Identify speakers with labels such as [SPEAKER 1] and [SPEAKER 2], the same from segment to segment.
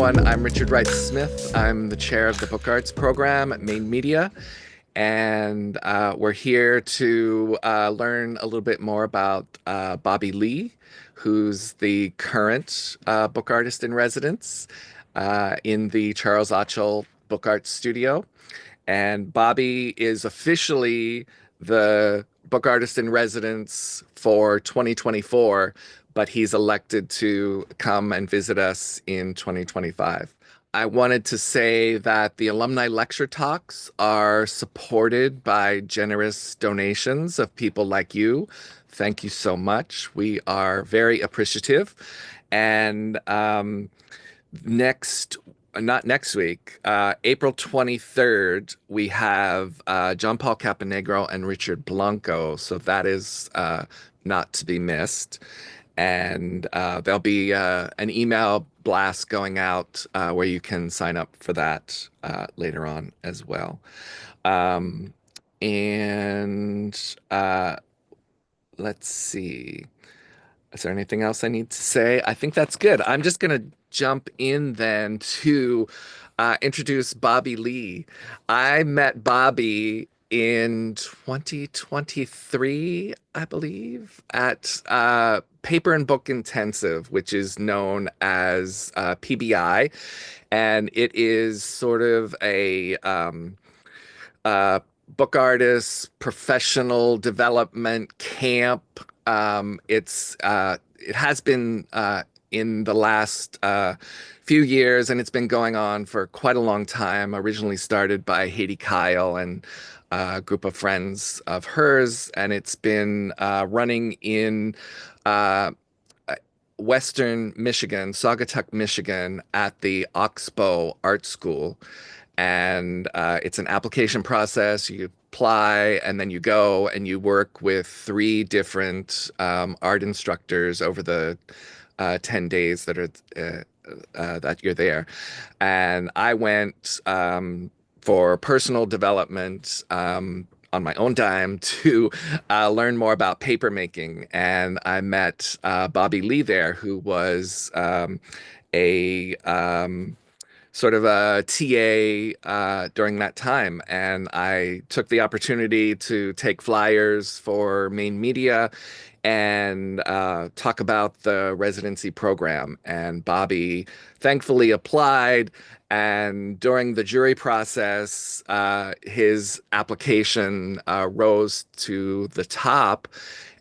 [SPEAKER 1] everyone. I'm Richard Wright Smith. I'm the chair of the Book Arts program at Maine Media, and we're here to learn a little bit more about Bobby Lee, who's the current book artist in residence in the Charles Otchel Book Arts Studio. And Bobby is officially the book artist in residence for 2024, but he's elected to come and visit us in 2025. I wanted to say that the alumni lecture talks are supported by generous donations of people like you. Thank you so much. We are very appreciative. And next not next week, April 23rd, we have John Paul Caponegro and Richard Blanco. So that is not to be missed. And there'll be an email blast going out where you can sign up for that later on as well. Um, and let's see. Is there anything else I need to say? I think that's good. I'm just going to jump in then to introduce Bobby Lee. I met Bobby in 2023, I believe, at Paper and Book Intensive, which is known as PBI. And it is sort of a uh, book artist professional development camp. It has been in the last few years, and it's been going on for quite a long time. Originally started by Haiti Kyle and a group of friends of hers, and it's been running in uh, Western Michigan, Saugatuck, Michigan, at the Oxbow Art School. And it's an application process. You apply and then you go and you work with three different art instructors over the 10 days that you're there. And I went for personal development on my own dime to learn more about paper making. And I met Bobby Lee there, who was a sort of a TA during that time. And I took the opportunity to take flyers for Maine Media and talk about the residency program. And Bobby thankfully applied. And during the jury process, his application rose to the top.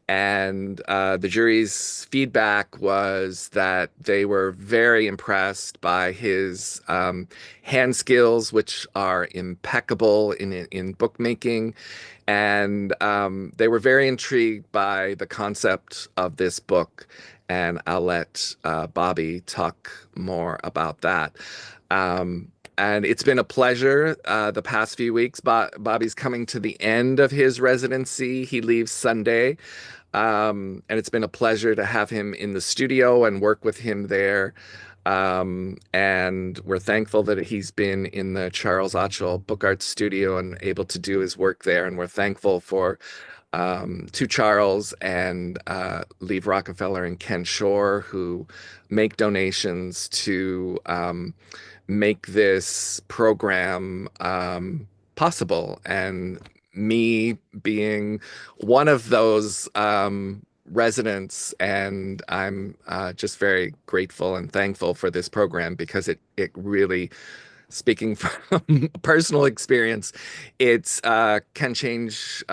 [SPEAKER 1] And the jury's feedback was that they were very impressed by his hand skills, which are impeccable in bookmaking. And they were very intrigued by the concept of this book. And I'll let Bobby talk more about that. And it's been a pleasure the past few weeks. Bobby's coming to the end of his residency. He leaves Sunday. And it's been a pleasure to have him in the studio and work with him there. And we're thankful that he's been in the Charles Otchel Book Arts Studio and able to do his work there. And we're thankful for to Charles and Leave Rockefeller and Ken Shore, who make donations to make this program possible. And me being one of those residents, and I'm just very grateful and thankful for this program because it really, speaking from personal experience, it's can change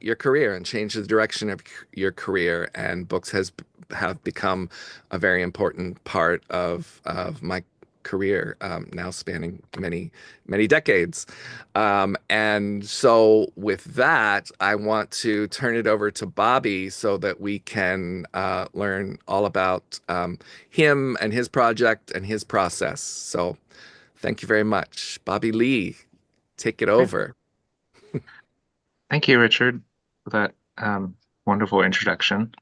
[SPEAKER 1] your career and change the direction of your career. And books have become a very important part of my career, now spanning many decades. And so with that, I want to turn it over to Bobby so that we can learn all about him and his project and his process. So thank you very much. Bobby Lee, take it
[SPEAKER 2] Okay.
[SPEAKER 1] over.
[SPEAKER 2] Thank you, Richard, for that wonderful introduction.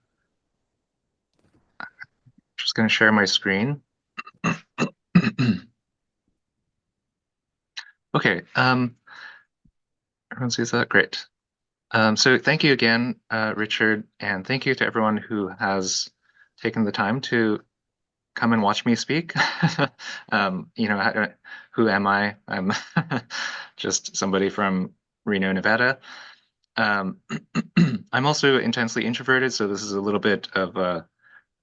[SPEAKER 2] Just going to share my screen. Okay, everyone sees that? Great. So thank you again, Richard, and thank you to everyone who has taken the time to come and watch me speak. You know, who am I? I'm just somebody from Reno, Nevada. Um, I'm also intensely introverted, so this is a little bit of a,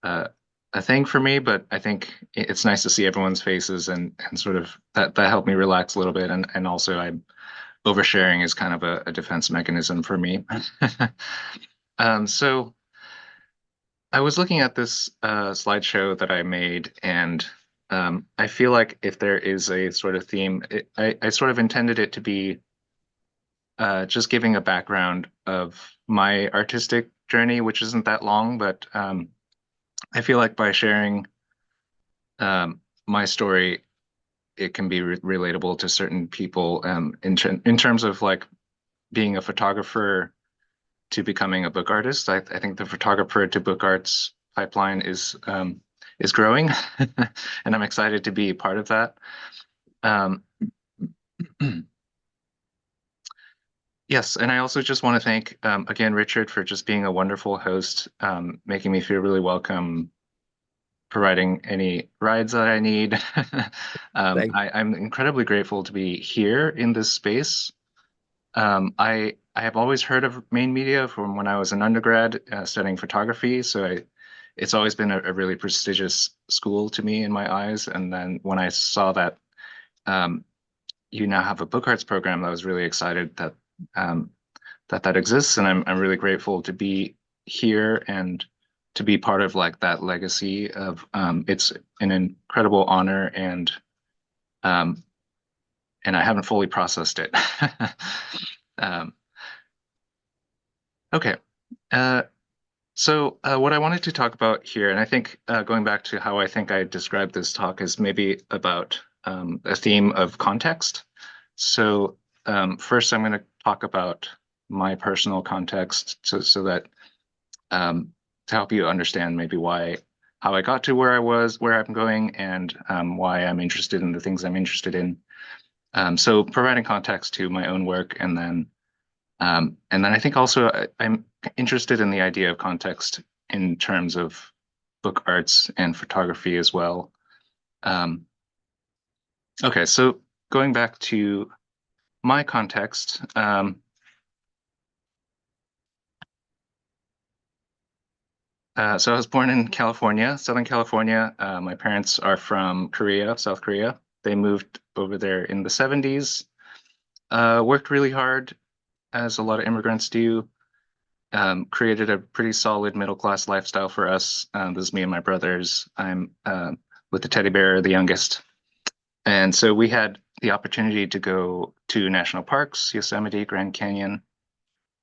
[SPEAKER 2] a thing for me, but I think it's nice to see everyone's faces and sort of that helped me relax a little bit. And also I'm oversharing is kind of a defense mechanism for me. So I was looking at this slideshow that I made, and I feel like if there is a sort of theme, I sort of intended it to be just giving a background of my artistic journey, which isn't that long, but I feel like by sharing my story, it can be relatable to certain people in terms of like being a photographer to becoming a book artist. I think the photographer to book arts pipeline is growing, and I'm excited to be part of that. Um, yes, and I also just want to thank again Richard for just being a wonderful host, making me feel really welcome, providing any rides that I need.
[SPEAKER 1] Thank
[SPEAKER 2] I'm incredibly grateful to be here in this space. I have always heard of Maine Media from when I was an undergrad studying photography, so it's always been a really prestigious school to me in my eyes. And then when I saw that um, you now have a book arts program, I was really excited that that exists, and I'm really grateful to be here and to be part of like that legacy of it's an incredible honor um, and I haven't fully processed it. um, okay. Uh, so what I wanted to talk about here, and I think going back to how I think I described this talk, is maybe about a theme of context. So first, I'm going to talk about my personal context, so that to help you understand maybe how I got to where I was, where I'm going, and why I'm interested in the things I'm interested in. So providing context to my own work, and then I think also I'm interested in the idea of context in terms of book arts and photography as well. Um, okay, so going back to my context, so I was born in California, Southern California. My parents are from Korea, South Korea. They moved over there in the 70s, worked really hard, as a lot of immigrants do. Created a pretty solid middle class lifestyle for us. This is me and my brothers. I'm with the teddy bear, the youngest. And so we had the opportunity to go to national parks, Yosemite, Grand Canyon.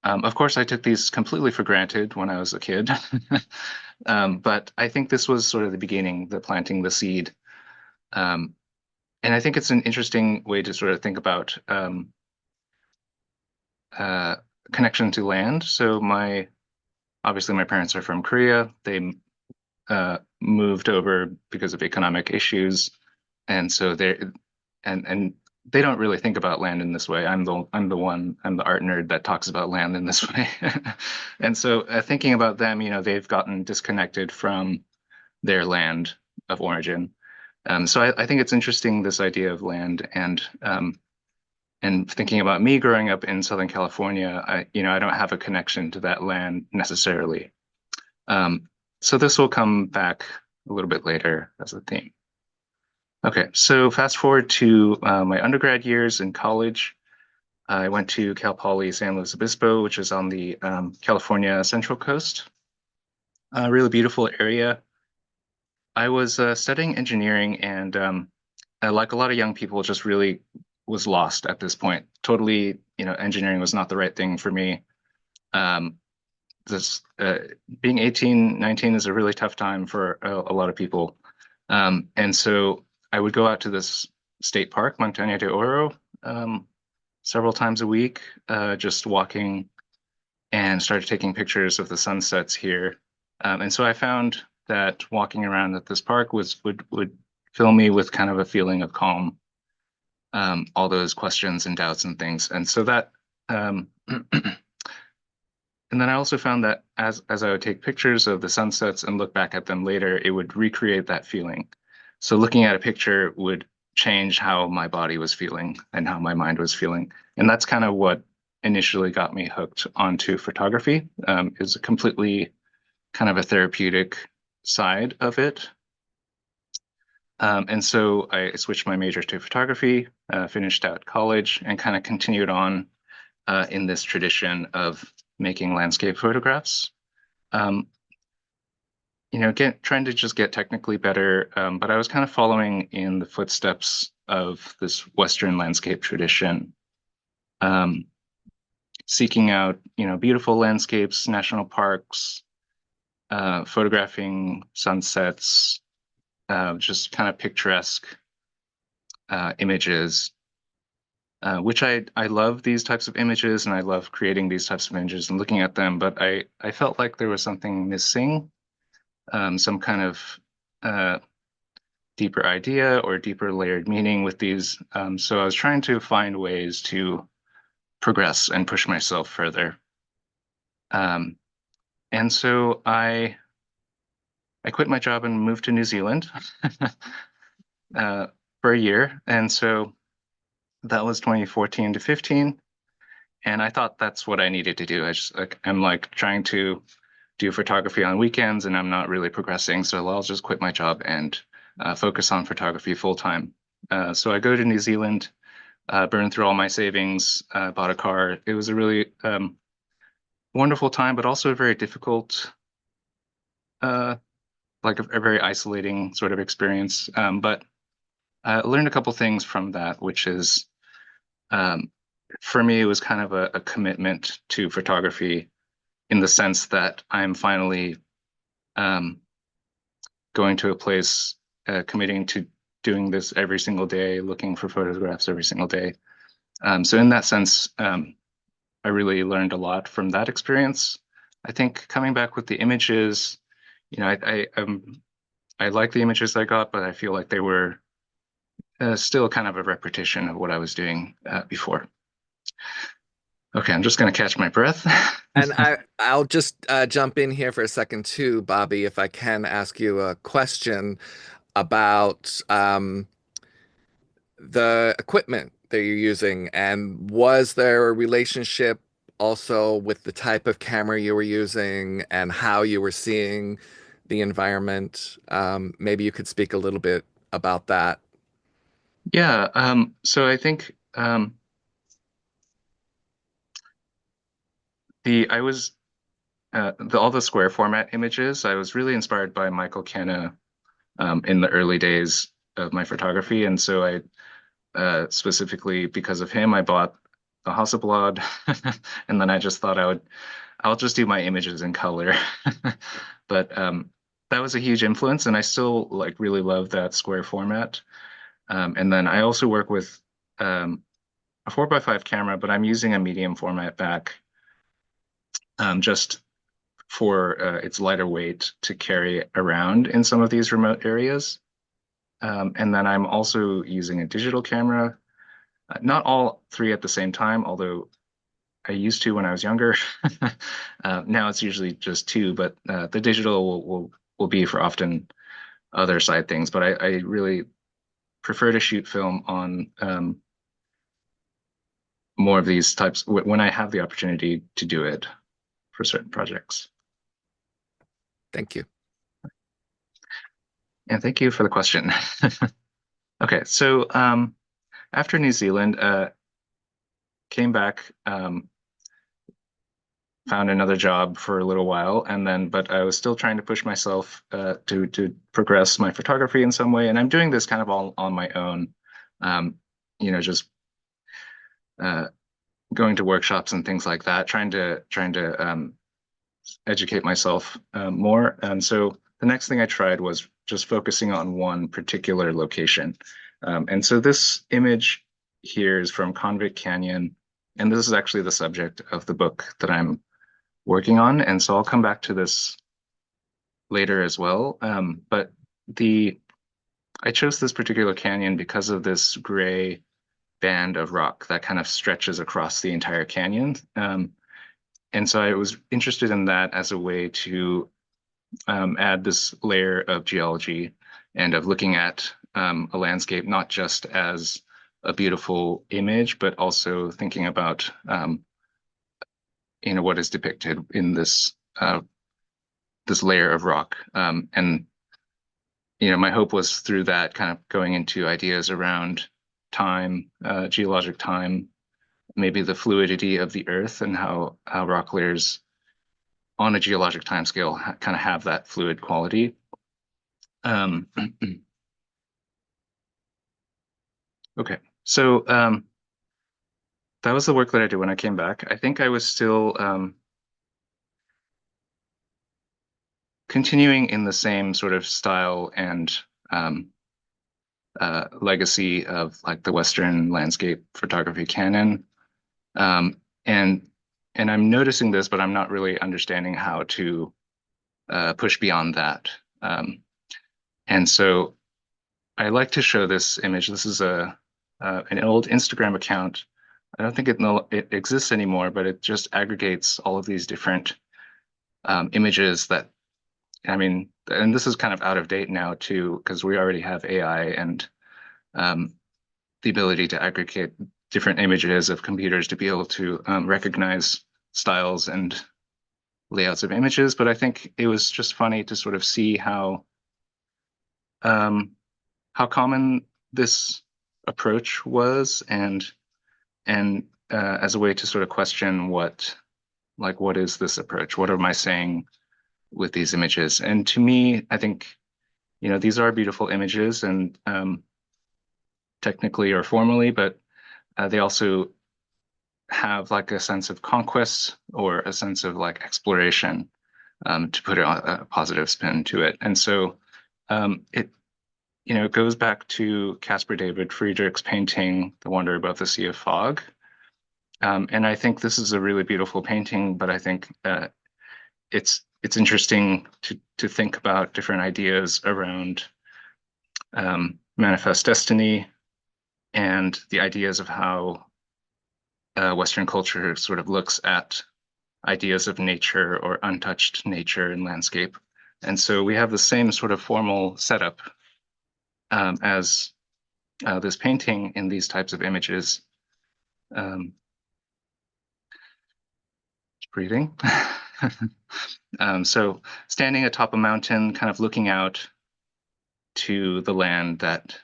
[SPEAKER 2] Of course, I took these completely for granted when I was a kid. But I think this was sort of the beginning, the planting the seed. Um, and I think it's an interesting way to sort of think about uh, connection to land. So obviously my parents are from Korea. They moved over because of economic issues, and so and they don't really think about land in this way. I'm the art nerd that talks about land in this way. And so thinking about them, they've gotten disconnected from their land of origin. So I think it's interesting, this idea of land, and thinking about me growing up in Southern California. I don't have a connection to that land necessarily. So this will come back a little bit later as a theme. Okay, so fast forward to my undergrad years in college. I went to Cal Poly San Luis Obispo, which is on the California Central Coast. A really beautiful area. I was studying engineering, and like a lot of young people, just really was lost at this point. Totally, engineering was not the right thing for me. Um, this Being 18, 19 is a really tough time for a lot of people. And so I would go out to this state park, Montaña de Oro, several times a week, just walking, and started taking pictures of the sunsets here. And so I found that walking around at this park would fill me with kind of a feeling of calm, all those questions and doubts and things. And so that And then I also found that as I would take pictures of the sunsets and look back at them later, it would recreate that feeling. So looking at a picture would change how my body was feeling and how my mind was feeling. And that's kind of what initially got me hooked onto photography. Is a completely kind of a therapeutic side of it. And so I switched my major to photography, finished out college, and kind of continued on in this tradition of making landscape photographs. Um, trying to just get technically better, but I was kind of following in the footsteps of this Western landscape tradition, um, seeking out, beautiful landscapes, national parks, photographing sunsets, just kind of picturesque images, which I love these types of images and I love creating these types of images and looking at them, but I felt like there was something missing, some kind of deeper idea or deeper layered meaning with these. So I was trying to find ways to progress and push myself further. And so I quit my job and moved to New Zealand for a year. And so that was 2014 to 15. And I thought that's what I needed to do. I'm like trying to do photography on weekends and I'm not really progressing. So I'll just quit my job and focus on photography full time. So I go to New Zealand, burn through all my savings, bought a car. It was a really wonderful time, but also a very difficult, like a very isolating sort of experience. But I learned a couple things from that, which is for me, it was kind of a commitment to photography in the sense that I'm finally going to a place, committing to doing this every single day, looking for photographs every single day. So in that sense, I really learned a lot from that experience. I think coming back with the images, I like the images I got, but I feel like they were still kind of a repetition of what I was doing before. Okay, I'm just going to catch my breath.
[SPEAKER 1] And I'll just jump in here for a second too, Bobby, if I can ask you a question about the equipment that you're using, and was there a relationship also with the type of camera you were using and how you were seeing the environment? Maybe you could speak a little bit about that.
[SPEAKER 2] Yeah, so I think the I was all the square format images, I was really inspired by Michael Kenna in the early days of my photography, and so I specifically because of him, I bought a Hasselblad, and then I just thought I'll just do my images in color. But that was a huge influence, and I still like really love that square format. And then I also work with a 4x5 camera, but I'm using a medium format back just for its lighter weight to carry around in some of these remote areas. And then I'm also using a digital camera, not all three at the same time, although I used to when I was younger. Now it's usually just two, but the digital will be for often other side things. But I really prefer to shoot film on more of these types when I have the opportunity to do it for certain projects.
[SPEAKER 1] Thank you.
[SPEAKER 2] And thank you for the question. Okay, so after New Zealand, came back, found another job for a little while, and then but I was still trying to push myself to progress my photography in some way, and I'm doing this kind of all on my own, just going to workshops and things like that, trying to educate myself more. And so the next thing I tried was just focusing on one particular location. And so this image here is from Convict Canyon, and this is actually the subject of the book that I'm working on. And so I'll come back to this later as well. But I chose this particular canyon because of this gray band of rock that kind of stretches across the entire canyon. And so I was interested in that as a way to add this layer of geology and of looking at a landscape not just as a beautiful image, but also thinking about what is depicted in this layer of rock. And my hope was through that kind of going into ideas around time, geologic time, maybe the fluidity of the earth and how rock layers on a geologic timescale kind of have that fluid quality. Um, okay, so that was the work that I did when I came back. I think I was still continuing in the same sort of style and legacy of like the Western landscape photography canon. Um, and I'm noticing this, but I'm not really understanding how to push beyond that. And so I like to show this image. This is an old Instagram account. I don't think it exists anymore, but it just aggregates all of these different images that, I mean, and this is kind of out of date now too, because we already have AI and the ability to aggregate different images of computers to be able to recognize styles and layouts of images. But I think it was just funny to sort of see um, how common this approach was, and as a way to sort of question what is this approach? What am I saying with these images? And to me, I think these are beautiful images, and technically or formally, but they also have like a sense of conquest or a sense of like exploration, to put a positive spin to it. And so it goes back to Caspar David Friedrich's painting, The Wonder Above the Sea of Fog. And I think this is a really beautiful painting, but I think it's interesting to think about different ideas around manifest destiny and the ideas of how Western culture sort of looks at ideas of nature or untouched nature and landscape. And so we have the same sort of formal setup as this painting in these types of images. Breathing. So standing atop a mountain, kind of looking out to the land that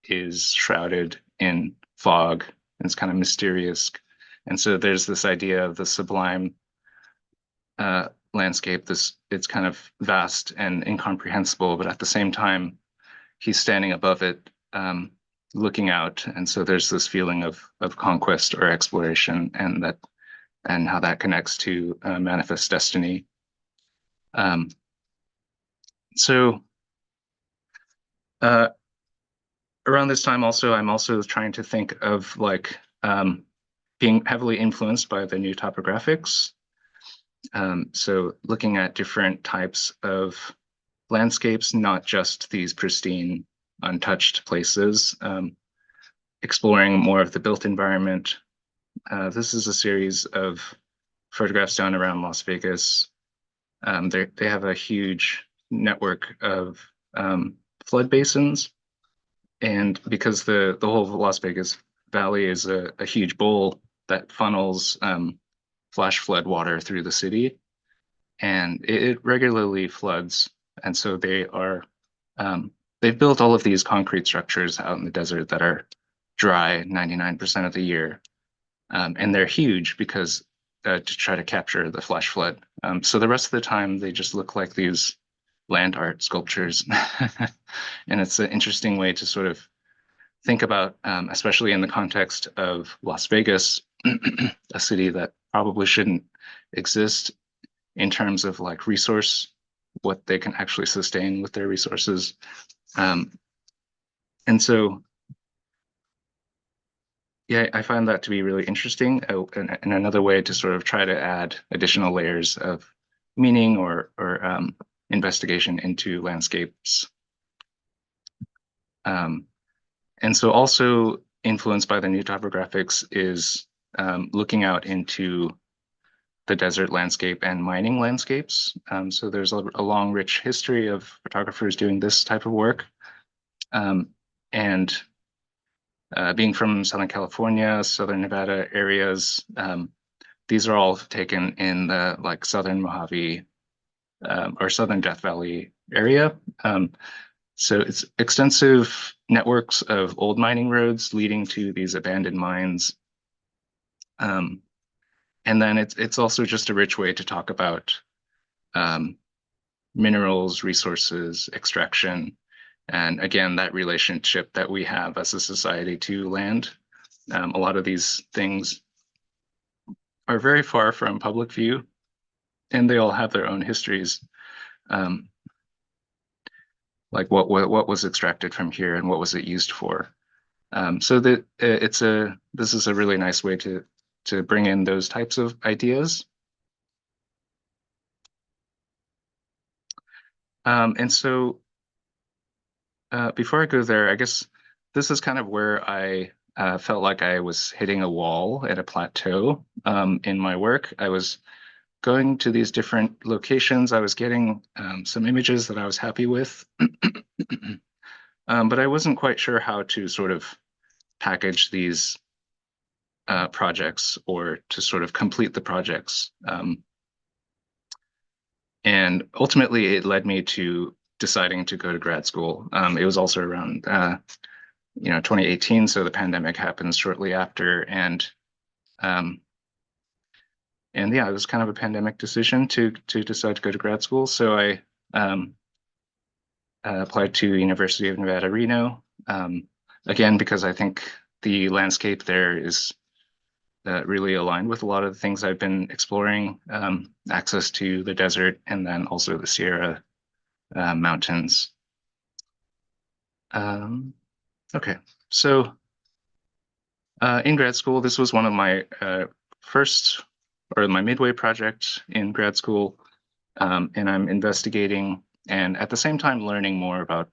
[SPEAKER 2] is shrouded in fog. It's kind of mysterious. And so there's this idea of the sublime landscape. It's kind of vast and incomprehensible, but at the same time, he's standing above it, looking out. And so there's this feeling of conquest or exploration, and how that connects to manifest destiny. So around this time also, I'm also trying to think of like being heavily influenced by the new topographics. So looking at different types of landscapes, not just these pristine, untouched places, exploring more of the built environment. This is a series of photographs done around Las Vegas. They have a huge network of flood basins, and because the whole Las Vegas Valley is a huge bowl that funnels flash flood water through the city, and it regularly floods. And so they've built all of these concrete structures out in the desert that are dry 99% of the year. And they're huge because to try to capture the flash flood. So the rest of the time, they just look like these land art sculptures. And it's an interesting way to sort of think about, especially in the context of Las Vegas, a city that probably shouldn't exist in terms of like resource, what they can actually sustain with their resources. And so, yeah, I find that to be really interesting, and another way to sort of try to add additional layers of meaning or investigation into landscapes. And so also influenced by the new topographics is looking out into the desert landscape and mining landscapes. So there's a long, rich history of photographers doing this type of work. And being from Southern California, Southern Nevada areas, these are all taken in the like Southern Mojave or Southern Death Valley area. So it's extensive networks of old mining roads leading to these abandoned mines. And then it's also just a rich way to talk about minerals, resources, extraction, and again, that relationship that we have as a society to land. A lot of these things are very far from public view, and they all have their own histories. Like what was extracted from here and what was it used for. So that this is a really nice way to bring in those types of ideas. And so before I go there, I guess this is kind of where I felt like I was hitting a wall at a plateau in my work. I was going to these different locations. I was getting some images that I was happy with, but I wasn't quite sure how to sort of package these projects or to sort of complete the projects. And ultimately, it led me to deciding to go to grad school. It was also around 2018, so the pandemic happened shortly after, and yeah, it was kind of a pandemic decision to decide to go to grad school. So I applied to University of Nevada, Reno, again because I think the landscape there is really aligned with a lot of the things I've been exploring, access to the desert and then also the Sierra mountains. Okay, so in grad school, this was one of my first or my midway project in grad school, and I'm investigating and at the same time learning more about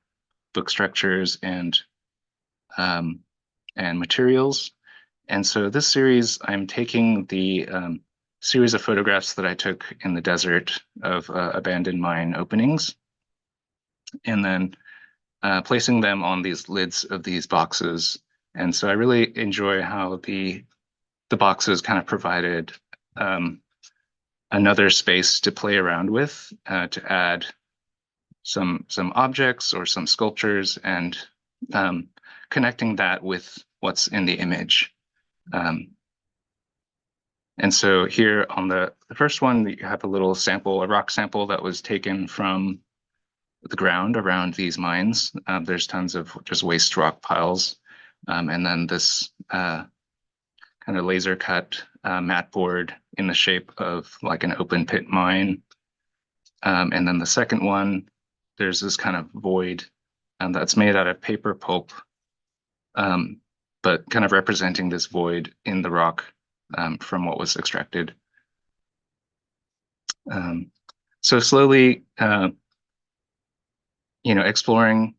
[SPEAKER 2] book structures and materials. And so this series, I'm taking the series of photographs that I took in the desert of abandoned mine openings, and then placing them on these lids of these boxes. And so I really enjoy how the boxes kind of provided another space to play around with, to add some objects or some sculptures, and connecting that with what's in the image. And so here on the first one, you have a little sample, a rock sample that was taken from the ground around these mines. There's tons of just waste rock piles. And then this kind of laser cut mat board in the shape of like an open pit mine. And then the second one, there's this kind of void that's made out of paper pulp, but kind of representing this void in the rock from what was extracted. So slowly, exploring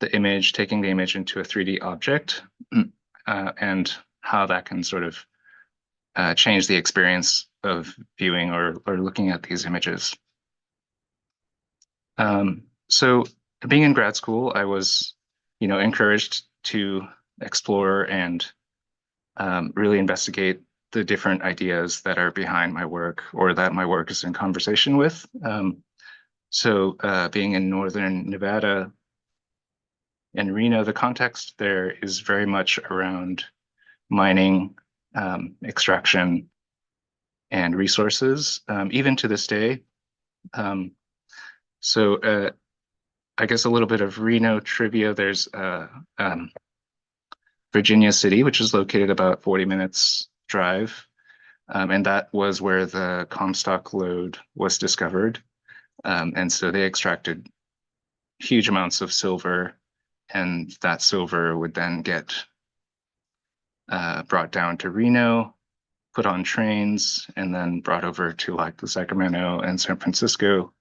[SPEAKER 2] the image, taking the image into a 3D object, and how that can sort of change the experience of viewing or looking at these images. So being in grad school, I was, encouraged to explore and really investigate the different ideas that are behind my work or that my work is in conversation with. So being in Northern Nevada and Reno, the context there is very much around mining, extraction, and resources, even to this day. So I guess a little bit of Reno trivia. There's Virginia City, which is located about 40 minutes drive. And that was where the Comstock lode was discovered. And so they extracted huge amounts of silver, and that silver would then get brought down to Reno, put on trains, and then brought over to like the Sacramento and San Francisco.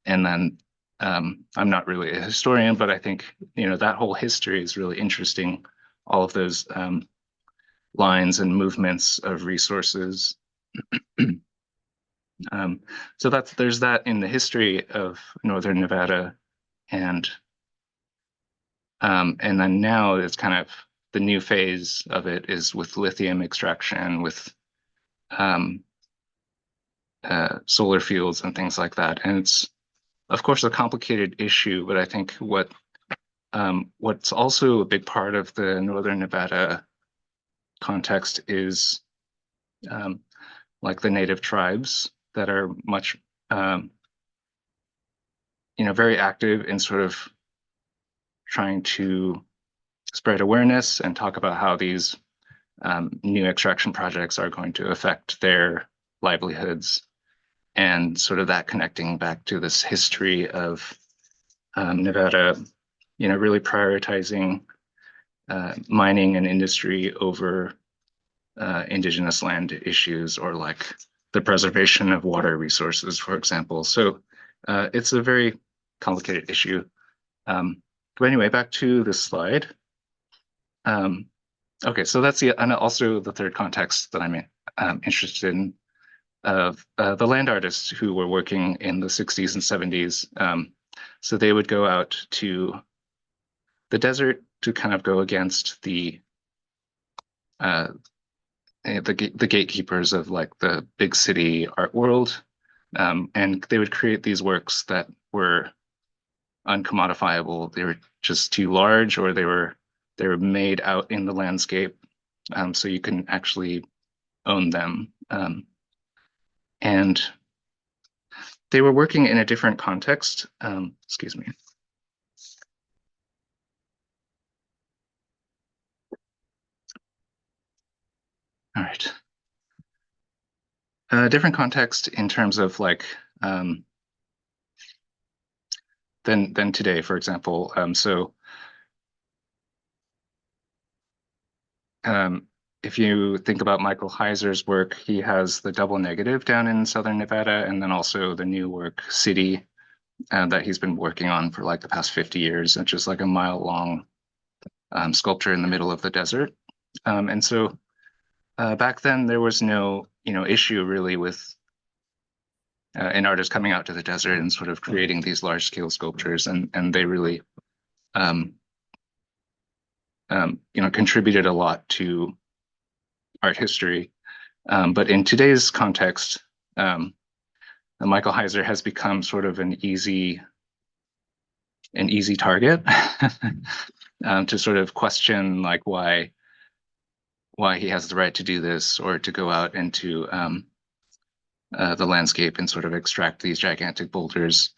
[SPEAKER 2] And then I'm not really a historian, but I think, that whole history is really interesting. All of those lines and movements of resources So there's that in the history of Northern Nevada, and then now it's kind of the new phase of it is with lithium extraction, with um, solar fields and things like that. And it's of course a complicated issue, but I think what's also a big part of the Northern Nevada context is like the native tribes that are much very active in sort of trying to spread awareness and talk about how these new extraction projects are going to affect their livelihoods, and sort of that connecting back to this history of Nevada, really prioritizing mining and industry over indigenous land issues, or like the preservation of water resources, for example. So it's a very complicated issue. But anyway, back to this slide. Okay, so that's and also the third context that I'm interested in, of the land artists who were working in the 60s and 70s. So they would go out to the desert to kind of go against the gatekeepers of like the big city art world, and they would create these works that were uncommodifiable. They were just too large, or they were made out in the landscape, so you couldn't actually own them. And they were working in a different context. Excuse me. All right. Different context in terms of like than today, for example. If you think about Michael Heiser's work, he has the Double Negative down in Southern Nevada, and then also the new work City that he's been working on for like the past 50 years, which is like a mile-long sculpture in the middle of the desert. And so back then there was no issue really with an artist coming out to the desert and sort of creating these large-scale sculptures, and they really contributed a lot to art history. But in today's context, Michael Heiser has become sort of an easy target to sort of question like why he has the right to do this, or to go out into the landscape and sort of extract these gigantic boulders.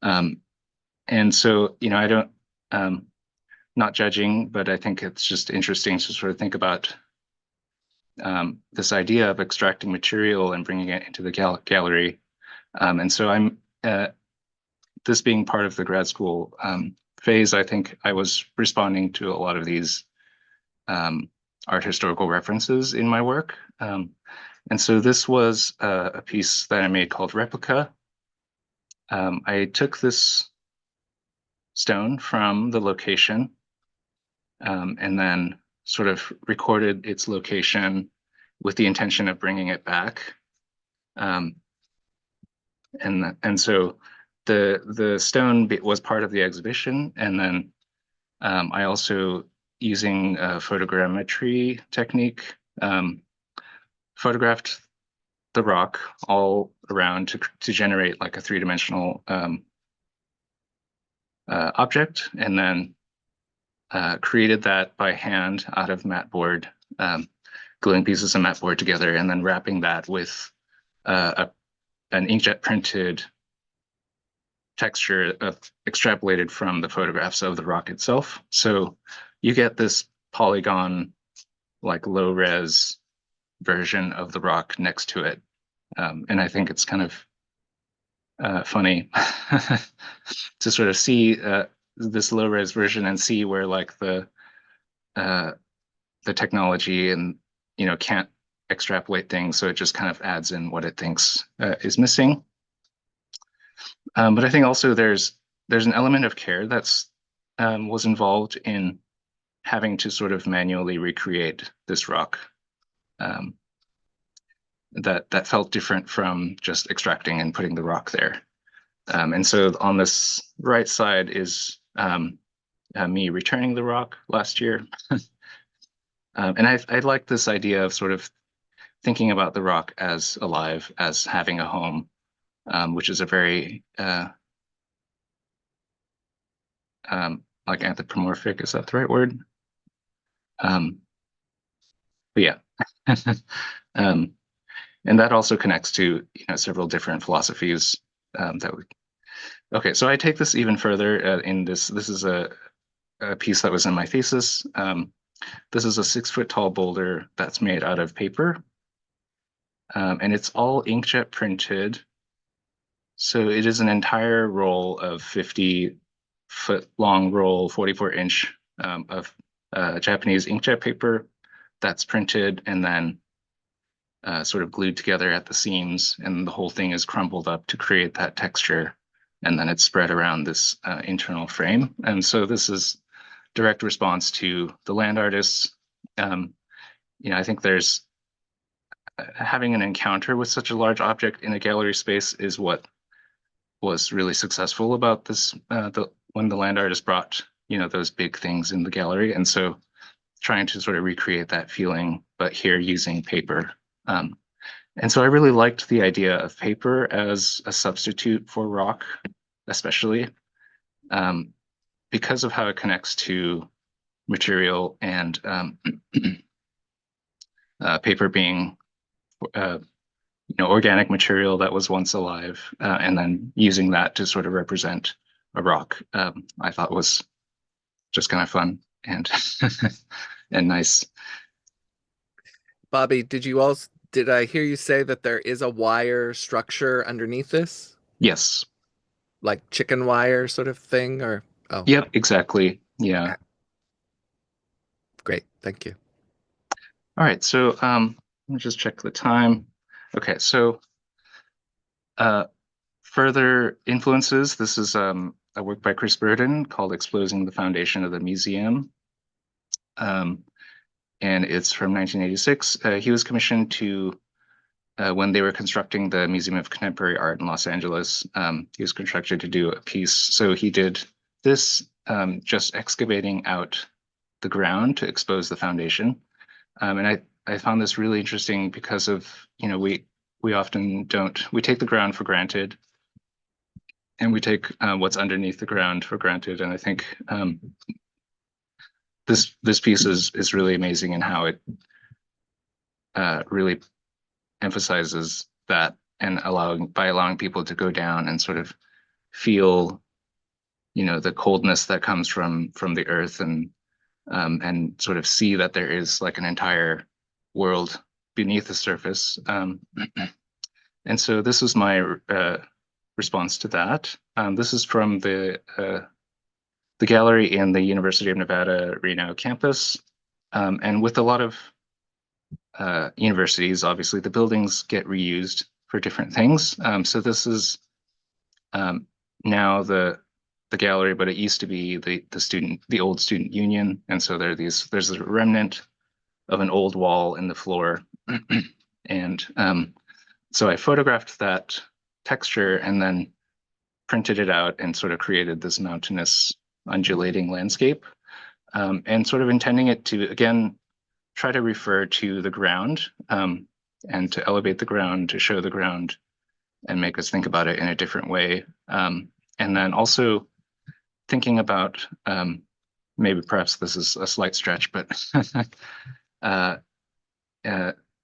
[SPEAKER 2] And so, I don't, not judging, but I think it's just interesting to sort of think about this idea of extracting material and bringing it into the gallery. And so I'm, this being part of the grad school phase, I think I was responding to a lot of these art historical references in my work. And so this was a piece that I made called Replica. I took this stone from the location and then sort of recorded its location with the intention of bringing it back. And so the stone was part of the exhibition, and then I also, using a photogrammetry technique, photographed the rock all around to generate like a three-dimensional object, and then created that by hand out of mat board, gluing pieces of mat board together, and then wrapping that with an inkjet printed texture extrapolated from the photographs of the rock itself. So you get this polygon, like low res version of the rock next to it. And I think it's kind of funny to sort of see this low res version and see where like the technology and can't extrapolate things, so it just kind of adds in what it thinks is missing. But I think also there's an element of care that's was involved in having to sort of manually recreate this rock. that felt different from just extracting and putting the rock there. And so on this right side is me returning the rock last year. And I like this idea of sort of thinking about the rock as alive, as having a home, which is a very like anthropomorphic, is that the right word? But yeah. um, and that also connects to several different philosophies that we. Okay, so I take this even further in this. This is a piece that was in my thesis. This is a 6-foot tall boulder that's made out of paper, and it's all inkjet printed. So it is an entire roll of 50-foot long roll, 44-inch of Japanese inkjet paper that's printed and then sort of glued together at the seams, and the whole thing is crumpled up to create that texture, and then it's spread around this internal frame. And so this is direct response to the land artists. I think there's having an encounter with such a large object in a gallery space is what was really successful about this when the land artist brought those big things in the gallery. And so trying to sort of recreate that feeling, but here using paper. And so I really liked the idea of paper as a substitute for rock, especially because of how it connects to material and paper being organic material that was once alive, and then using that to sort of represent a rock, I thought was just kind of fun and and nice.
[SPEAKER 1] Bobby, did I hear you say that there is a wire structure underneath this?
[SPEAKER 2] Yes.
[SPEAKER 1] Like chicken wire sort of thing, or oh,
[SPEAKER 2] Yep, exactly. Yeah.
[SPEAKER 1] okay. Great. Thank you.
[SPEAKER 2] All right, so let me just check the time. Okay, so further influences. This is a work by Chris Burden called Exposing the Foundation of the Museum. And it's from 1986. He was commissioned to, when they were constructing the Museum of Contemporary Art in Los Angeles, he was contracted to do a piece. So he did this, just excavating out the ground to expose the foundation. And I found this really interesting because of, we often we take the ground for granted, and we take what's underneath the ground for granted. And I think this piece is really amazing in how it really emphasizes that, and by allowing people to go down and sort of feel, the coldness that comes from the earth, and sort of see that there is like an entire world beneath the surface. And so this was my response to that. This is from the gallery in the University of Nevada, Reno campus. And with a lot of universities, obviously the buildings get reused for different things. So this is now the gallery, but it used to be the old student union. And so there's a remnant of an old wall in the floor. And so I photographed that texture and then printed it out and sort of created this mountainous undulating landscape, and sort of intending it to, again, try to refer to the ground, and to elevate the ground, to show the ground and make us think about it in a different way. And then also thinking about, maybe perhaps this is a slight stretch, but the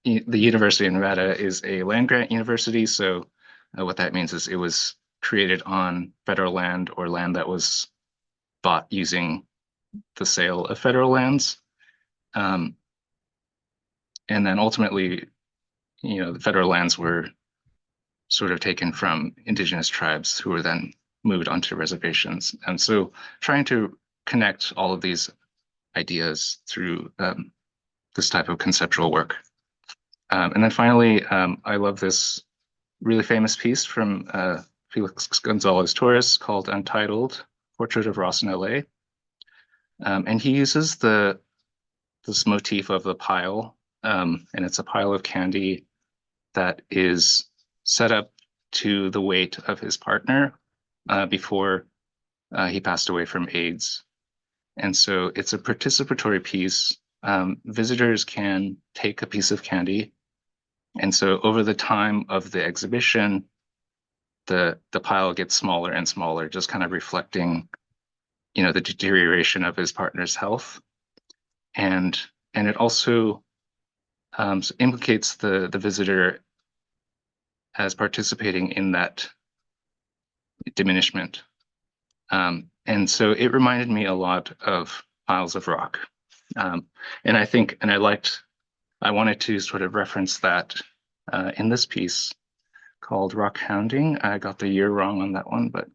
[SPEAKER 2] University of Nevada is a land grant university. So what that means is it was created on federal land or land that was bought using the sale of federal lands. And then ultimately, the federal lands were sort of taken from indigenous tribes who were then moved onto reservations. And so trying to connect all of these ideas through this type of conceptual work. And then finally, I love this really famous piece from Felix Gonzalez Torres called Untitled: Portrait of Ross in LA. And he uses this motif of the pile, and it's a pile of candy that is set up to the weight of his partner before he passed away from AIDS. And so it's a participatory piece. Visitors can take a piece of candy. And so over the time of the exhibition, the pile gets smaller and smaller, just kind of reflecting, the deterioration of his partner's health. And it also implicates the visitor as participating in that diminishment. And so it reminded me a lot of piles of rock. And I wanted to sort of reference that in this piece called Rock Hounding. I got the year wrong on that one, but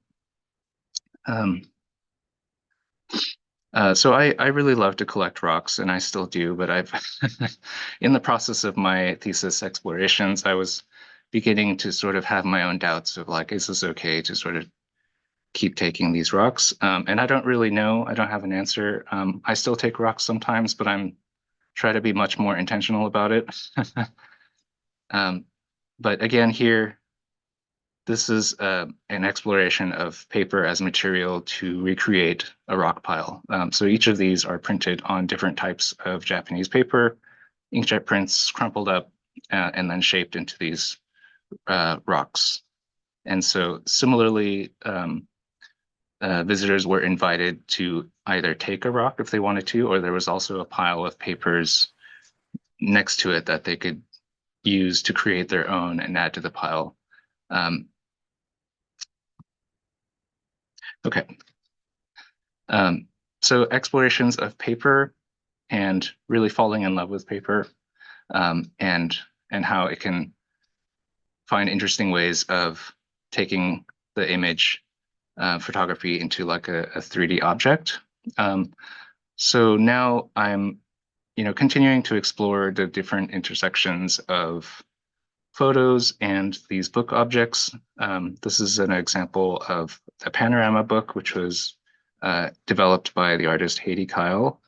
[SPEAKER 2] so I really love to collect rocks, and I still do, but I've in the process of my thesis explorations, I was beginning to sort of have my own doubts of like, is this okay to sort of keep taking these rocks? And I don't really know. I don't have an answer. I still take rocks sometimes, but I'm try to be much more intentional about it. But again, here, this is an exploration of paper as material to recreate a rock pile. So each of these are printed on different types of Japanese paper, inkjet prints crumpled up and then shaped into these rocks. And so similarly, visitors were invited to either take a rock if they wanted to, or there was also a pile of papers next to it that they could use to create their own and add to the pile. Okay. So explorations of paper and really falling in love with paper, and how it can find interesting ways of taking the image photography into like a 3D object. So now I'm, continuing to explore the different intersections of photos and these book objects. This is an example of a panorama book, which was developed by the artist Haiti Kyle.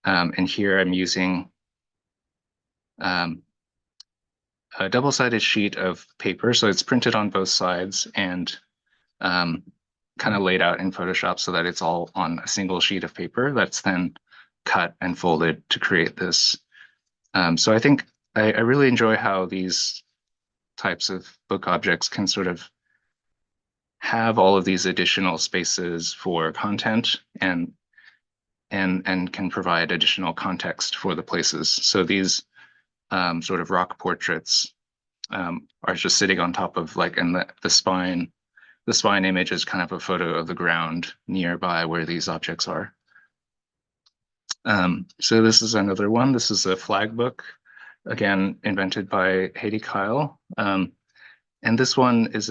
[SPEAKER 2] And here I'm using a double-sided sheet of paper. So it's printed on both sides and kind of laid out in Photoshop so that it's all on a single sheet of paper that's then cut and folded to create this. So I think I really enjoy how these types of book objects can sort of have all of these additional spaces for content and can provide additional context for the places. So these sort of rock portraits are just sitting on top of like, and the spine image is kind of a photo of the ground nearby where these objects are. So this is another one. This is a flag book, again, invented by Haiti Kyle. And this one is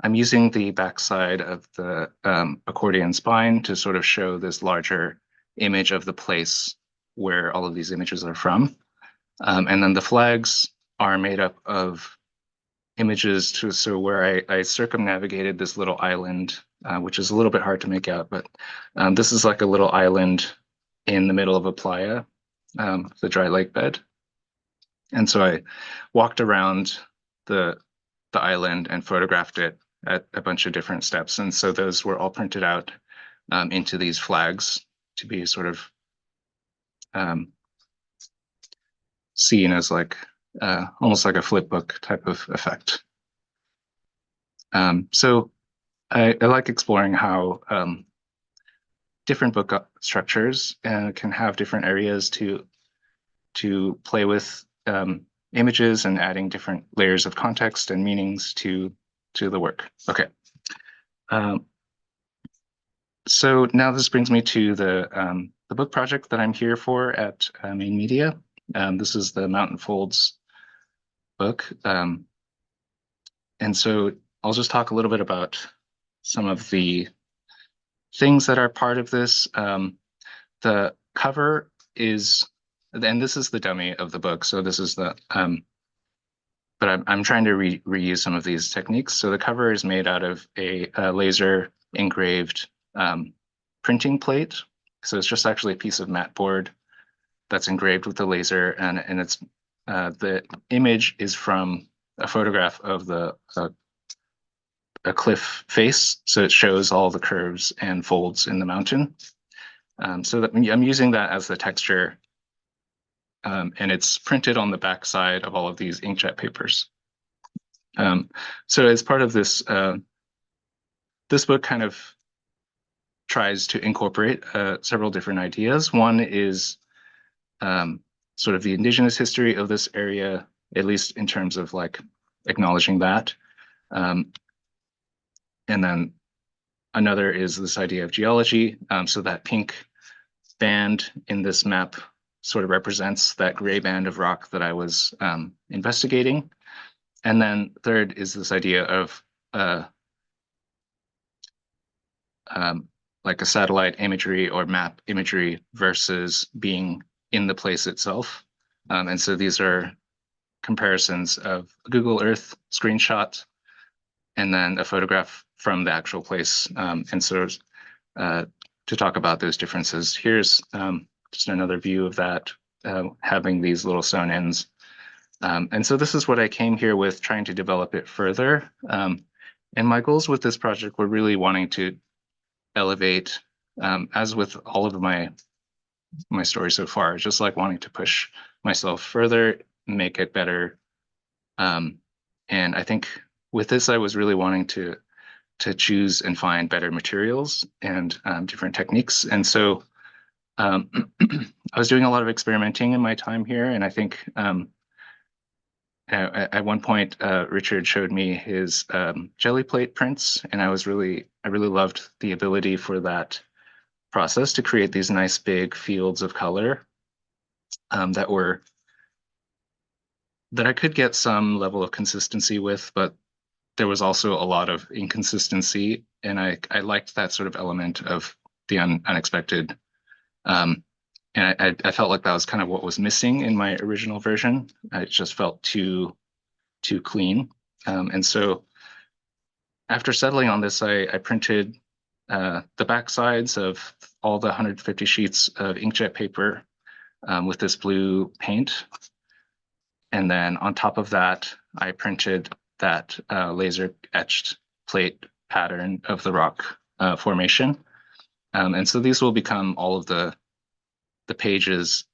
[SPEAKER 2] I'm using the backside of the accordion spine to sort of show this larger image of the place where all of these images are from. And then the flags are made up of images so where I circumnavigated this little island, which is a little bit hard to make out, but this is like a little island in the middle of a playa, the dry lake bed. And so I walked around the island and photographed it at a bunch of different steps. And so those were all printed out into these flags to be sort of seen as like almost like a flip book type of effect. So I like exploring how different book structures can have different areas to play with images and adding different layers of context and meanings to the work. Okay. So now this brings me to the book project that I'm here for at Main Media. This is the Mountain Folds book. And so I'll just talk a little bit about some of the things that are part of this. The cover is, and this is the dummy of the book. So this is the, but I'm trying to reuse some of these techniques. So the cover is made out of a laser engraved printing plate. So it's just actually a piece of mat board that's engraved with the laser, and it's The image is from a photograph of the a cliff face, so it shows all the curves and folds in the mountain. So that I'm using that as the texture, and it's printed on the back side of all of these inkjet papers. So as part of this, this book kind of tries to incorporate several different ideas. One is sort of the indigenous history of this area, at least in terms of like acknowledging that. And then another is this idea of geology. So that pink band in this map sort of represents that gray band of rock that I was investigating. And then third is this idea of like a satellite imagery or map imagery versus being in the place itself. And so these are comparisons of a Google Earth screenshot and then a photograph from the actual place. And so to talk about those differences, here's just another view of that, having these little sewn ends. And so this is what I came here with, trying to develop it further. And my goals with this project were really wanting to elevate, as with all of my stories so far, just like wanting to push myself further, make it better. And I think with this, I was really wanting to choose and find better materials and different techniques. And so I was doing a lot of experimenting in my time here, and I think at one point, Richard showed me his jelly plate prints, and I really loved the ability for that process to create these nice big fields of color that I could get some level of consistency with, but there was also a lot of inconsistency, and I liked that sort of element of the unexpected. And I felt like that was kind of what was missing in my original version. It just felt too clean. And so after settling on this, I printed the back sides of all the 150 sheets of inkjet paper with this blue paint. And then on top of that, I printed that laser etched plate pattern of the rock formation. And so these will become all of the pages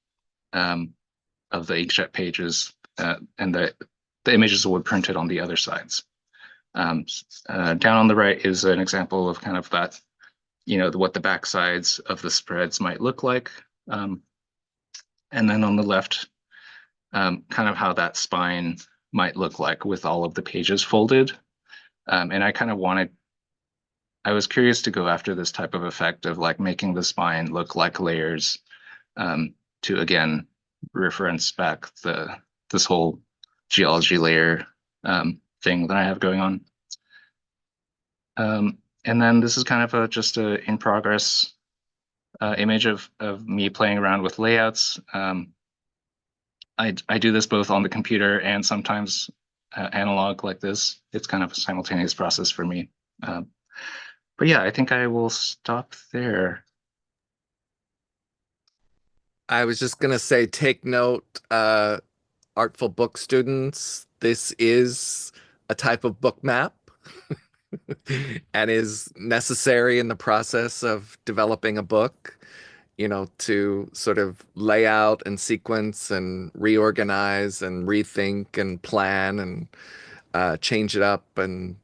[SPEAKER 2] of the inkjet pages, and the images will be printed on the other sides. Down on the right is an example of kind of that, what the back sides of the spreads might look like. And then on the left, kind of how that spine might look like with all of the pages folded. And I was curious to go after this type of effect of like making the spine look like layers, to again reference back this whole geology layer thing that I have going on. And then this is kind of just a in progress image of me playing around with layouts. I do this both on the computer and sometimes analog like this. It's kind of a simultaneous process for me. But yeah, I think I will stop there.
[SPEAKER 1] I was just gonna say, take note, artful book students, this is a type of book map and is necessary in the process of developing a book, to sort of lay out and sequence and reorganize and rethink and plan and change it up and,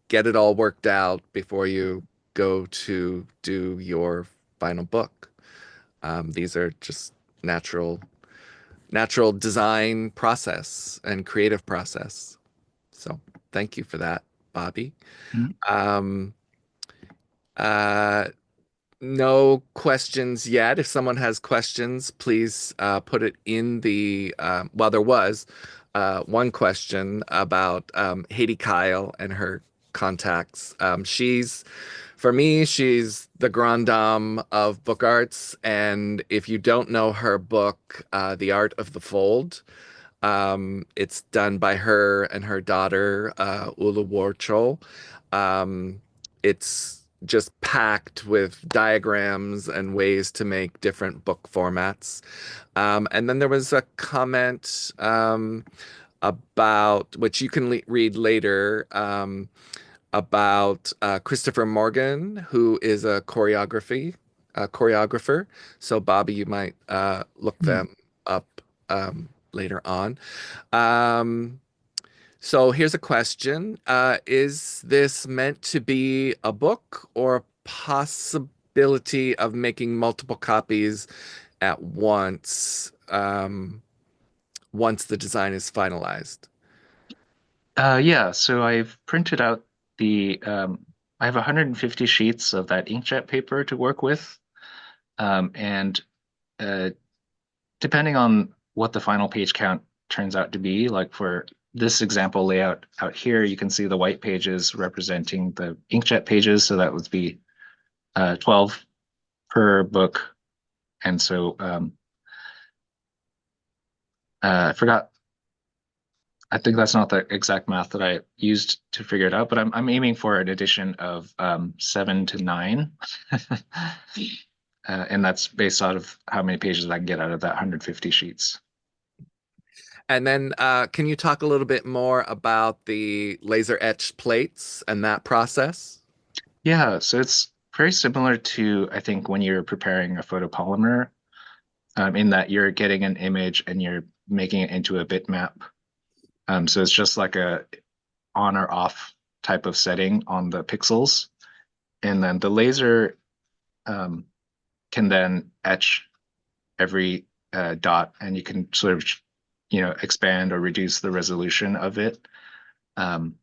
[SPEAKER 1] get it all worked out before you go to do your final book. These are just natural design process and creative process. So thank you for that, Bobby.
[SPEAKER 2] Mhm.
[SPEAKER 1] Um, uh, no questions yet. If someone has questions, please put it in the, well, there was one question about Haiti Kyle and her contacts. For me, she's the grande dame of book arts. And if you don't know her book, The Art of the Fold, it's done by her and her daughter, Ula Warchol. It's just packed with diagrams and ways to make different book formats. And then there was a comment about which you can read later about Christopher Morgan, who is a choreographer. So Bobby, you might look
[SPEAKER 2] Hmm.
[SPEAKER 1] them up later on. Um, so here's a question. Is this meant to be a book or a possibility of making multiple copies at once the design is finalized?
[SPEAKER 2] Yeah, so I've printed out I have 150 sheets of that inkjet paper to work with. And uh, depending on what the final page count turns out to be, like for this example layout out here, you can see the white pages representing the inkjet pages. So that would be 12 per book. And so I forgot, I think that's not the exact math that I used to figure it out, but I'm aiming for an addition of 7 to 9. And that's based out of how many pages I can get out of that 150 sheets.
[SPEAKER 1] And then can you talk a little bit more about the laser etched plates and that process?
[SPEAKER 2] Yeah, so it's very similar to, I think, when you're preparing a photopolymer, in that you're getting an image and you're making it into a bitmap. So it's just like a on or off type of setting on the pixels. And then the laser um, can then etch every dot, and you can sort of, expand or reduce the resolution of it. Um,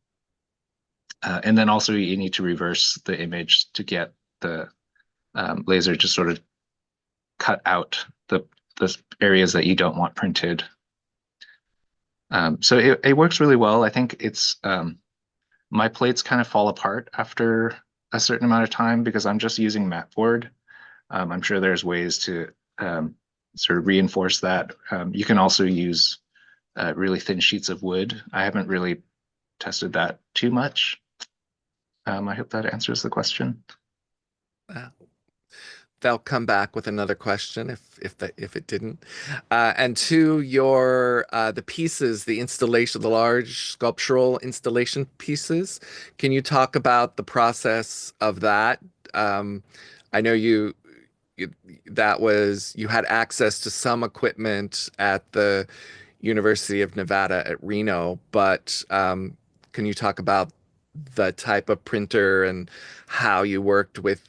[SPEAKER 2] and then also you need to reverse the image to get the laser to sort of cut out the areas that you don't want printed. So it works really well. I think it's my plates kind of fall apart after a certain amount of time because I'm just using matboard. I'm sure there's ways to sort of reinforce that. You can also use really thin sheets of wood. I haven't really tested that too much. I hope that answers the question.
[SPEAKER 1] Uh, they'll come back with another question if it didn't. And to your the pieces, the installation, the large sculptural installation pieces, can you talk about the process of that? Um, I know you that was you had access to some equipment at the University of Nevada at Reno, but can you talk about the type of printer and how you worked with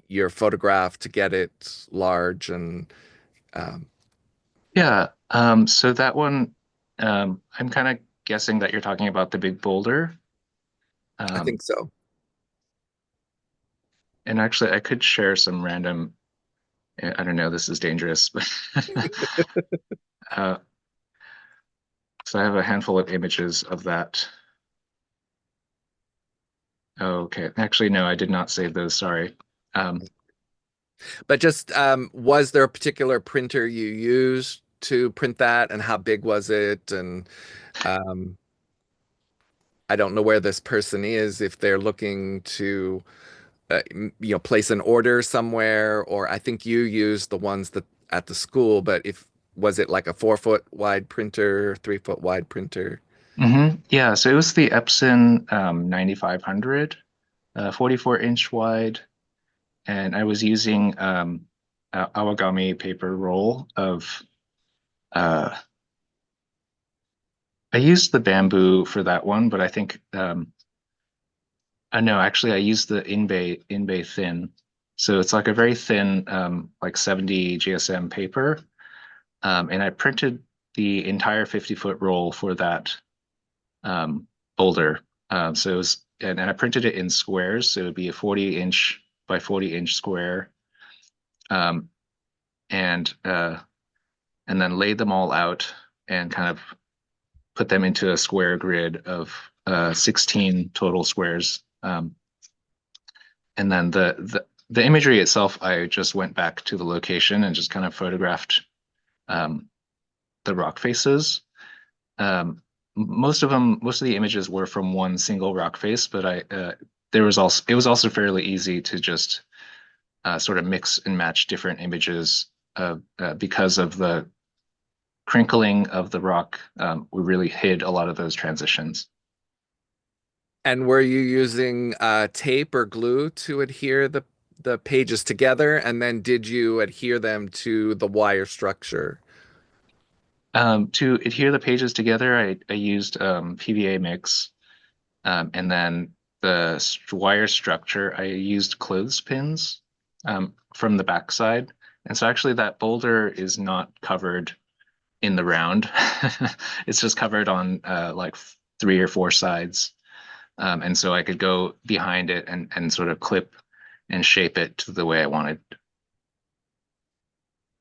[SPEAKER 1] your photograph to get it large and um,
[SPEAKER 2] Yeah. So that one, I'm kind of guessing that you're talking about the big boulder.
[SPEAKER 1] I
[SPEAKER 2] Um,
[SPEAKER 1] think so.
[SPEAKER 2] and actually, I could share some random. I don't know. This is dangerous, but uh, so I have a handful of images of that. Oh, okay. Actually, no, I did not save those. Sorry. Um,
[SPEAKER 1] But just was there a particular printer you used to print that, and how big was it? And um, I don't know where this person is if they're looking to place an order somewhere, or I think you used the ones that at the school, but if was it like a 4 foot wide printer, 3 foot wide printer?
[SPEAKER 2] Yeah. So it was the Epson 9500, 44-inch wide, and I was using Awagami paper roll of. Uh, I used the bamboo for that one, but I think no, actually I used the Inbay thin. So it's like a very thin, like 70 GSM paper. And I printed the entire 50-foot roll for that boulder. So it was, and I printed it in squares. So it would be a 40-inch by 40-inch square. Um, and and then laid them all out and kind of put them into a square grid of 16 total squares. And then the imagery itself, I just went back to the location and just kind of photographed um, the rock faces. Um, most of the images were from one single rock face, but it was also fairly easy to just sort of mix and match different images because of the crinkling of the rock. We really hid a lot of those transitions.
[SPEAKER 1] And were you using tape or glue to adhere the pages together? And then did you adhere them to the wire structure?
[SPEAKER 2] To adhere the pages together, I used PVA mix, and then the wire structure, I used clothespins from the backside. And so actually that boulder is not covered in the round. It's just covered on like three or four sides. And so I could go behind it and sort of clip and shape it to the way I wanted.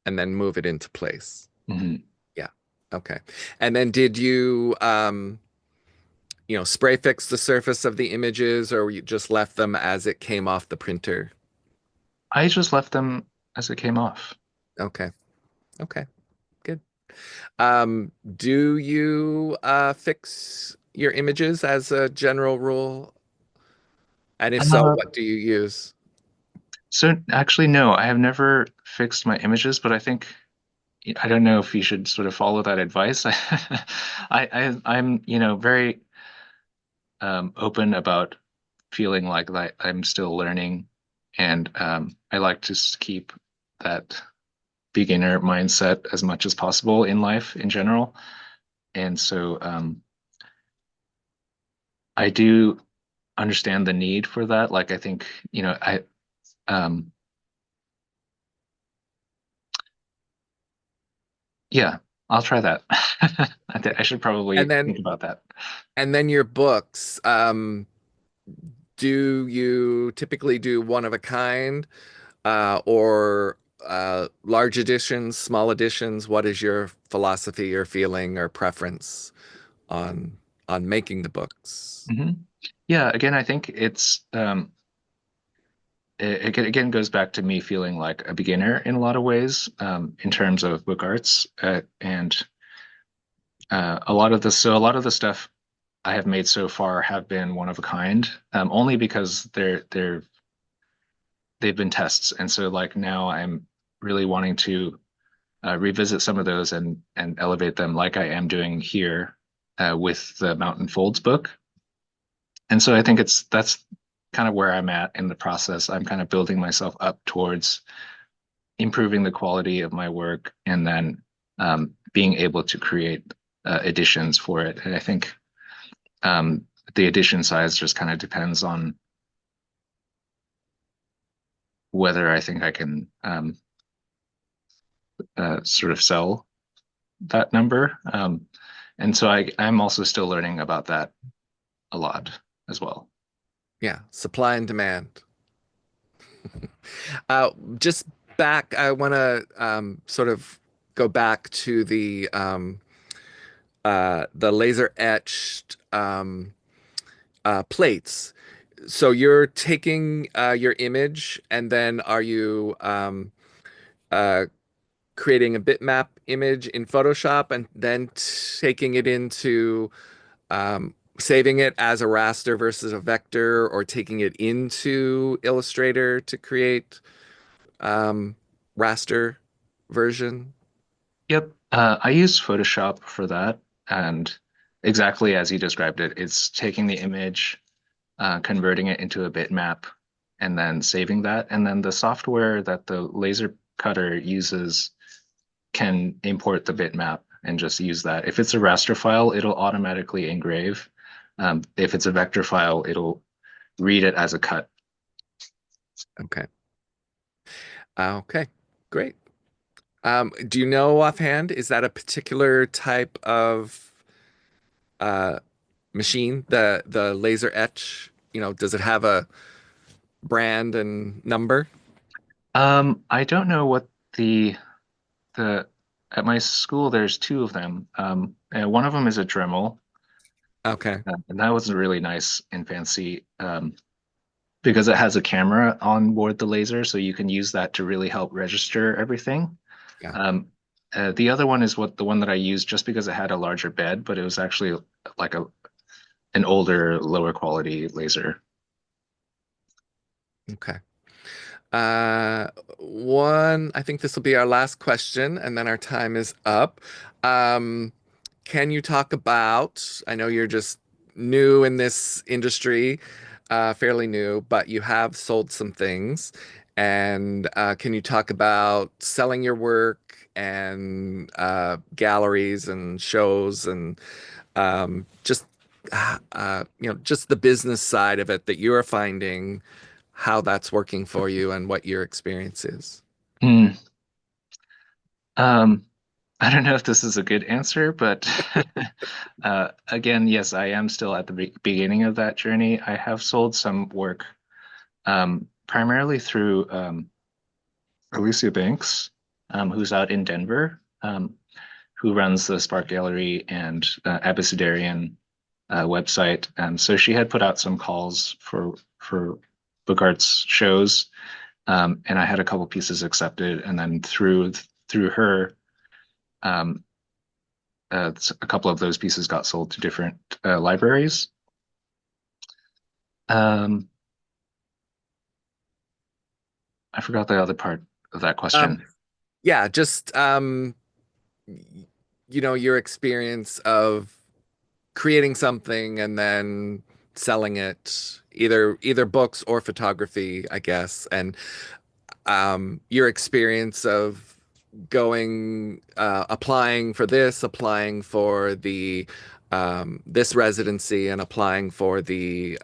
[SPEAKER 1] And then move it into place.
[SPEAKER 2] Mhm.
[SPEAKER 1] Yeah. Okay. And then did you spray fix the surface of the images, or you just left them as it came off the printer?
[SPEAKER 2] I just left them as it came off.
[SPEAKER 1] Okay. Okay. Good. Do you fix your images as a general rule? And if so,
[SPEAKER 2] Uh,
[SPEAKER 1] what do you use?
[SPEAKER 2] so actually, no, I have never fixed my images, but I think I don't know if you should sort of follow that advice. I'm, very open about feeling like that I'm still learning, and I like to keep that beginner mindset as much as possible in life in general. And so I do understand the need for that. Like I think, um, yeah, I'll try that. I should
[SPEAKER 1] And
[SPEAKER 2] probably
[SPEAKER 1] then
[SPEAKER 2] think about that.
[SPEAKER 1] and then your books, do you typically do one of a kind, or large editions, small editions? What is your philosophy or feeling or preference on making the books?
[SPEAKER 2] Hmm. Yeah, again, I think it again goes back to me feeling like a beginner in a lot of ways in terms of book arts, and a lot of the stuff I have made so far have been one of a kind, only because they've been tests, and so like now I'm really wanting to revisit some of those and elevate them, like I am doing here with the Mountain Folds book. And so I think that's kind of where I'm at in the process. I'm kind of building myself up towards improving the quality of my work and then being able to create editions for it. And I think the edition size just kind of depends on whether I think I can sort of sell that number. And so I'm also still learning about that a lot as well.
[SPEAKER 1] Yeah, supply and demand. Just back, I want to sort of go back to the laser etched plates. So you're taking your image, and then are you uh, creating a bitmap image in Photoshop and then taking it into saving it as a raster versus a vector, or taking it into Illustrator to create um, raster version?
[SPEAKER 2] Yep. I use Photoshop for that. And exactly as you described it, it's taking the image, converting it into a bitmap, and then saving that. And then the software that the laser cutter uses can import the bitmap and just use that. If it's a raster file, it'll automatically engrave. If it's a vector file, it'll read it as a cut.
[SPEAKER 1] Okay. Okay. Great. Do you know offhand, is that a particular type of uh, machine, the laser etch? Does it have a brand and number?
[SPEAKER 2] I don't know what the at my school there's two of them. And one of them is a Dremel,
[SPEAKER 1] Okay.
[SPEAKER 2] and that was really nice and fancy because it has a camera on board the laser, so you can use that to really help register everything.
[SPEAKER 1] Yeah.
[SPEAKER 2] Um, the other one is the one that I used just because it had a larger bed, but it was actually like an older, lower quality laser.
[SPEAKER 1] Okay. Uh, I think this will be our last question, and then our time is up. Um, can you talk about, I know you're just new in this industry, fairly new, but you have sold some things. And can you talk about selling your work and galleries and shows and just just the business side of it that you are finding, how that's working for you and what your experience is.
[SPEAKER 2] Hmm. Um, I don't know if this is a good answer, but again, yes, I am still at the beginning of that journey. I have sold some work, primarily through Alicia Banks, who's out in Denver, who runs the Spark Gallery and Abecedarian website. So she had put out some calls for book arts shows, and I had a couple pieces accepted, and then through her, um, a couple of those pieces got sold to different libraries. Um, I forgot the other part of that
[SPEAKER 1] Um,
[SPEAKER 2] question.
[SPEAKER 1] yeah, just your experience of creating something and then selling it, either books or photography, I guess, and your experience of going applying for this, applying for the this residency, and applying for the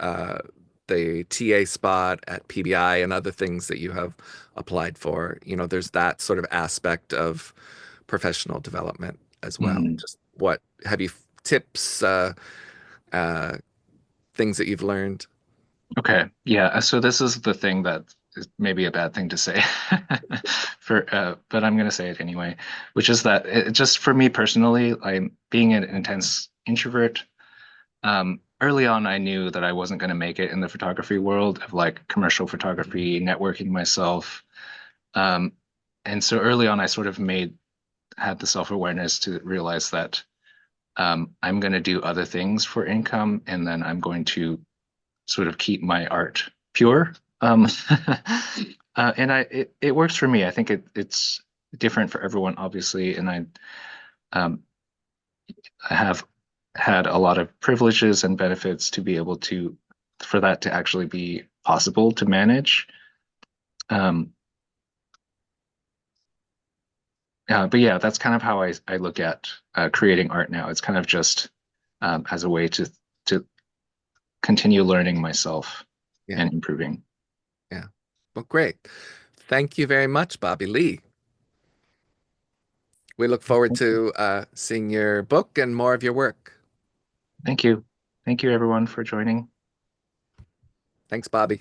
[SPEAKER 1] TA spot at PBI and other things that you have applied for. There's that sort of aspect of professional development as well.
[SPEAKER 2] Mhm.
[SPEAKER 1] Just what have you tips, uh, things that you've learned?
[SPEAKER 2] Okay, yeah. So this is the thing that is maybe a bad thing to say, but I'm going to say it anyway, which is that just for me personally, I'm being an intense introvert. Early on, I knew that I wasn't going to make it in the photography world of like commercial photography, networking myself. Um, and so early on, I sort of had the self-awareness to realize that I'm going to do other things for income, and then I'm going to sort of keep my art pure. And it works for me. I think it's different for everyone, obviously, and um, I have had a lot of privileges and benefits to be able to for that to actually be possible to manage. Um, but yeah, that's kind of how I look at creating art now. It's kind of just as a way to continue learning myself
[SPEAKER 1] Yeah,
[SPEAKER 2] and improving.
[SPEAKER 1] yeah. Well, great. Thank you very much, Bobby Lee. We look forward to seeing your book and more of your work.
[SPEAKER 2] Thank you. Thank you, everyone, for joining.
[SPEAKER 1] Thanks, Bobby.